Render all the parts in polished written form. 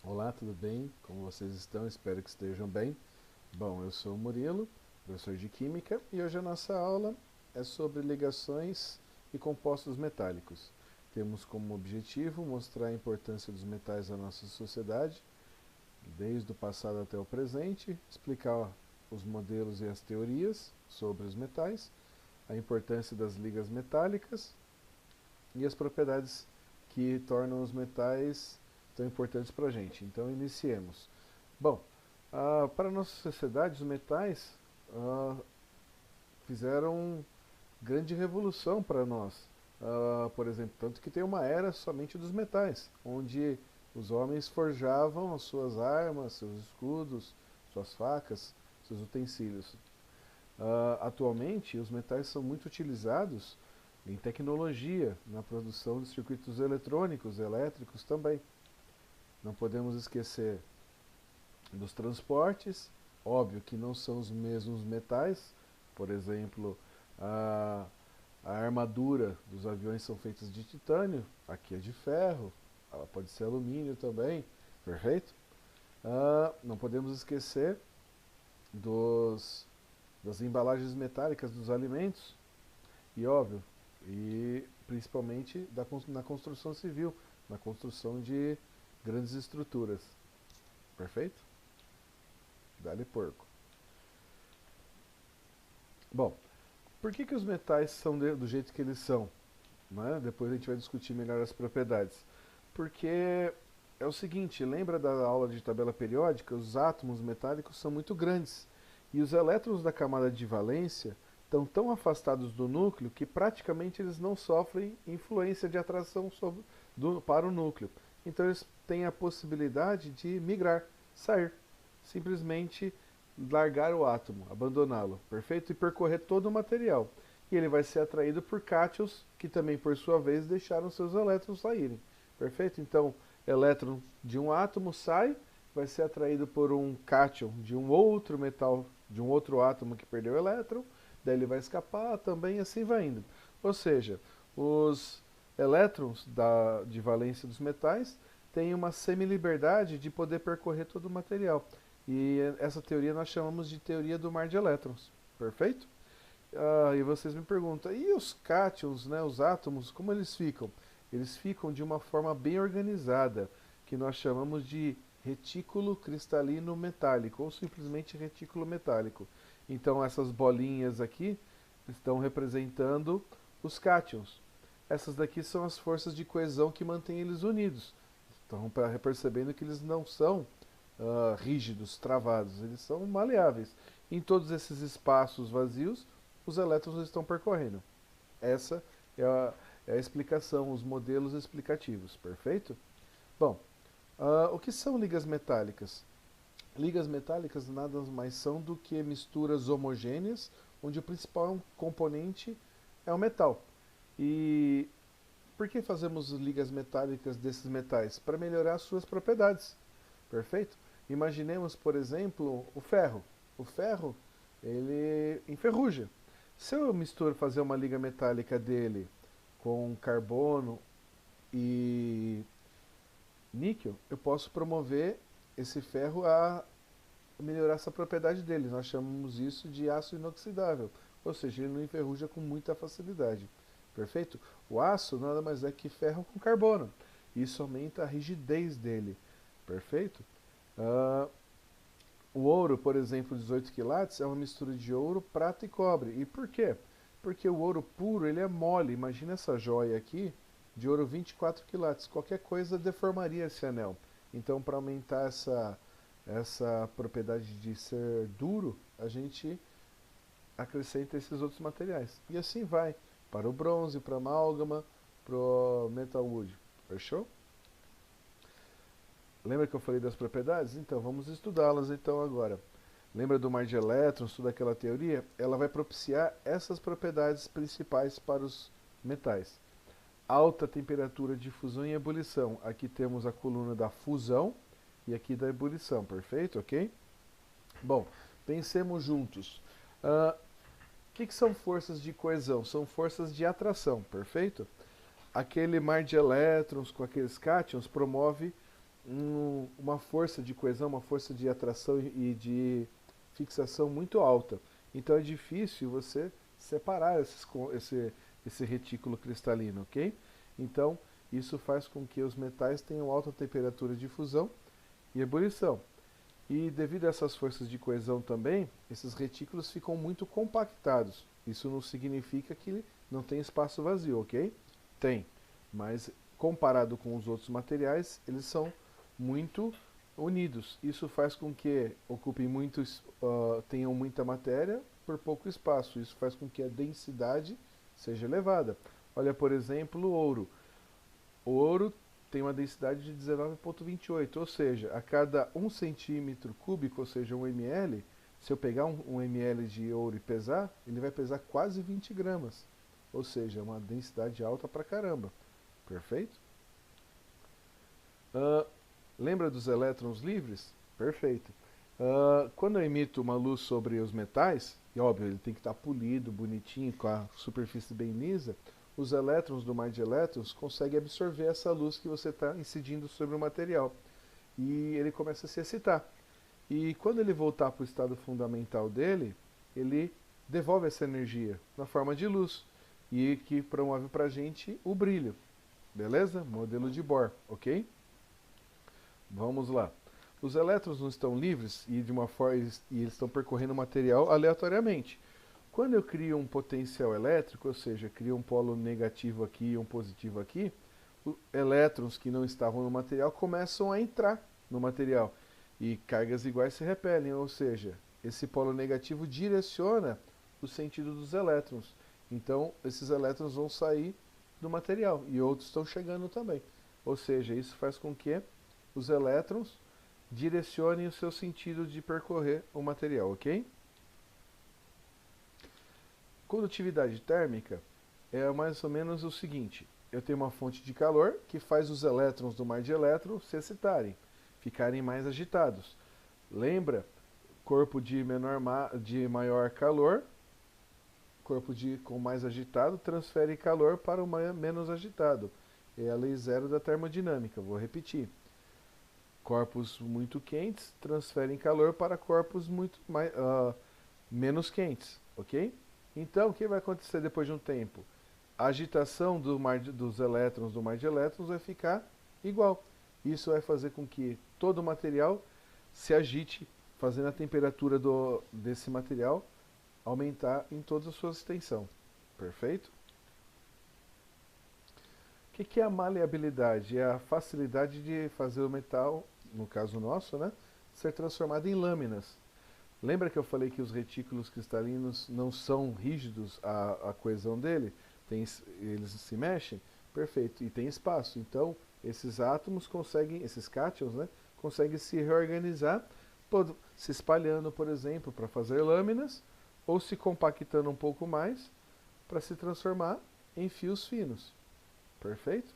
Olá, tudo bem? Como vocês estão? Espero que estejam bem. Bom, eu sou o Murilo, professor de Química, e hoje a nossa aula é sobre ligações e compostos metálicos. Temos como objetivo mostrar a importância dos metais na nossa sociedade, desde o passado até o presente, explicar os modelos e as teorias sobre os metais, a importância das ligas metálicas e as propriedades que tornam os metais tão importantes para a gente. Então, iniciemos. Bom, para a nossa sociedade, os metais fizeram grande revolução para nós. Por exemplo, tanto que tem uma era somente dos metais, onde os homens forjavam as suas armas, seus escudos, suas facas, seus utensílios. Atualmente, os metais são muito utilizados em tecnologia, na produção de circuitos eletrônicos, elétricos também. Não podemos esquecer dos transportes, óbvio que não são os mesmos metais, por exemplo, a, a armadura dos aviões são feitas de titânio, aqui é de ferro, ela pode ser alumínio também, perfeito? Não podemos esquecer dos, das embalagens metálicas dos alimentos, e óbvio, e principalmente na construção civil, na construção de grandes estruturas. Perfeito? Dá-lhe porco. Bom, por que os metais são do jeito que eles são? Né? Depois a gente vai discutir melhor as propriedades. Porque é o seguinte, lembra da aula de tabela periódica? Os átomos metálicos são muito grandes. E os elétrons da camada de valência estão tão afastados do núcleo que praticamente eles não sofrem influência de atração para o núcleo. Então eles têm a possibilidade de migrar, sair, simplesmente largar o átomo, abandoná-lo, perfeito? E percorrer todo o material. E ele vai ser atraído por cátions, que também por sua vez deixaram seus elétrons saírem, perfeito? Então, elétron de um átomo sai, vai ser atraído por um cátion de um outro metal, de um outro átomo que perdeu o elétron, daí ele vai escapar também, e assim vai indo. Ou seja, os elétrons de valência dos metais têm uma semi-liberdade de poder percorrer todo o material. E essa teoria nós chamamos de teoria do mar de elétrons. Perfeito? E vocês me perguntam, e os cátions, né, os átomos, como eles ficam? Eles ficam de uma forma bem organizada, que nós chamamos de retículo cristalino metálico, ou simplesmente retículo metálico. Então essas bolinhas aqui estão representando os cátions. Essas daqui são as forças de coesão que mantêm eles unidos. Então, percebendo que eles não são rígidos, travados, eles são maleáveis. Em todos esses espaços vazios, os elétrons estão percorrendo. Essa é a explicação, os modelos explicativos, perfeito? Bom, o que são ligas metálicas? Ligas metálicas nada mais são do que misturas homogêneas, onde o principal componente é o metal. E por que fazemos ligas metálicas desses metais? Para melhorar suas propriedades. Perfeito? Imaginemos, por exemplo, o ferro. O ferro, ele enferruja. Se eu misturo fazer uma liga metálica dele com carbono e níquel, eu posso promover esse ferro a melhorar essa propriedade dele. Nós chamamos isso de aço inoxidável, ou seja, ele não enferruja com muita facilidade. Perfeito? O aço nada mais é que ferro com carbono. Isso aumenta a rigidez dele. Perfeito? Uh, o ouro, por exemplo, 18 quilates, é uma mistura de ouro, prata e cobre. E por quê? Porque o ouro puro ele é mole. Imagina essa joia aqui de ouro 24 quilates. Qualquer coisa deformaria esse anel. Então, para aumentar essa propriedade de ser duro, a gente acrescenta esses outros materiais. E assim vai, para o bronze, para a amálgama, para o metal wood. Fechou? Lembra que eu falei das propriedades? Então, vamos estudá-las então agora. Lembra do mar de elétrons, toda aquela teoria? Ela vai propiciar essas propriedades principais para os metais. Alta temperatura de fusão e ebulição. Aqui temos a coluna da fusão e aqui da ebulição, perfeito? Ok? Bom, pensemos juntos. Que são forças de coesão? São forças de atração, perfeito? Aquele mar de elétrons com aqueles cátions promove uma força de coesão, uma força de atração e de fixação muito alta. Então é difícil você separar esse retículo cristalino, ok? Então isso faz com que os metais tenham alta temperatura de fusão e ebulição. E devido a essas forças de coesão também, esses retículos ficam muito compactados. Isso não significa que não tem espaço vazio, ok? Tem, mas comparado com os outros materiais, eles são muito unidos. Isso faz com que ocupem tenham muita matéria por pouco espaço. Isso faz com que a densidade seja elevada. Olha, por exemplo, o ouro. O ouro tem uma densidade de 19,28, ou seja, a cada 1 centímetro cúbico, ou seja, 1 ml, se eu pegar um ml de ouro e pesar, ele vai pesar quase 20 gramas. Ou seja, uma densidade alta pra caramba. Perfeito? Ah, lembra dos elétrons livres? Perfeito. Quando eu emito uma luz sobre os metais, e óbvio, ele tem que estar polido, bonitinho, com a superfície bem lisa, os elétrons do mar de elétrons conseguem absorver essa luz que você está incidindo sobre o material. E ele começa a se excitar. E quando ele voltar para o estado fundamental dele, ele devolve essa energia na forma de luz. E que promove para a gente o brilho. Beleza? Modelo de Bohr, ok? Vamos lá. Os elétrons não estão livres e eles estão percorrendo o material aleatoriamente. Quando eu crio um potencial elétrico, ou seja, crio um polo negativo aqui e um positivo aqui, elétrons que não estavam no material começam a entrar no material e cargas iguais se repelem, ou seja, esse polo negativo direciona o sentido dos elétrons. Então, esses elétrons vão sair do material e outros estão chegando também. Ou seja, isso faz com que os elétrons direcionem o seu sentido de percorrer o material, ok? Condutividade térmica é mais ou menos o seguinte: eu tenho uma fonte de calor que faz os elétrons do mar de elétrons se excitarem, ficarem mais agitados. Lembra? Corpo de maior calor, com mais agitado, transfere calor para o menos agitado. É a lei zero da termodinâmica, vou repetir. Corpos muito quentes transferem calor para corpos menos quentes, ok? Então, o que vai acontecer depois de um tempo? A agitação dos elétrons do mar de elétrons vai ficar igual. Isso vai fazer com que todo o material se agite, fazendo a temperatura desse material aumentar em toda a sua extensão. Perfeito? O que é a maleabilidade? É a facilidade de fazer o metal, no caso nosso, né, ser transformado em lâminas. Lembra que eu falei que os retículos cristalinos não são rígidos, a coesão dele? Eles se mexem? Perfeito. E tem espaço. Então, esses átomos esses cátions, né, conseguem se reorganizar, se espalhando, por exemplo, para fazer lâminas, ou se compactando um pouco mais, para se transformar em fios finos. Perfeito?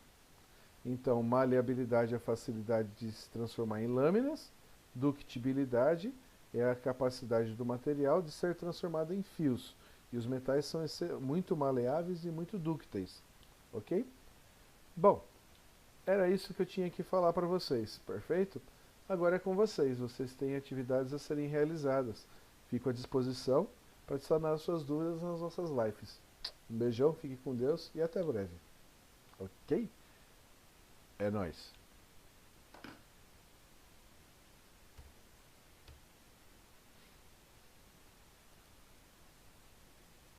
Então, maleabilidade é a facilidade de se transformar em lâminas, ductibilidade é a capacidade do material de ser transformado em fios. E os metais são muito maleáveis e muito dúcteis. Ok? Bom, era isso que eu tinha que falar para vocês. Perfeito? Agora é com vocês. Vocês têm atividades a serem realizadas. Fico à disposição para sanar suas dúvidas nas nossas lives. Um beijão, fique com Deus e até breve. Ok? É nóis.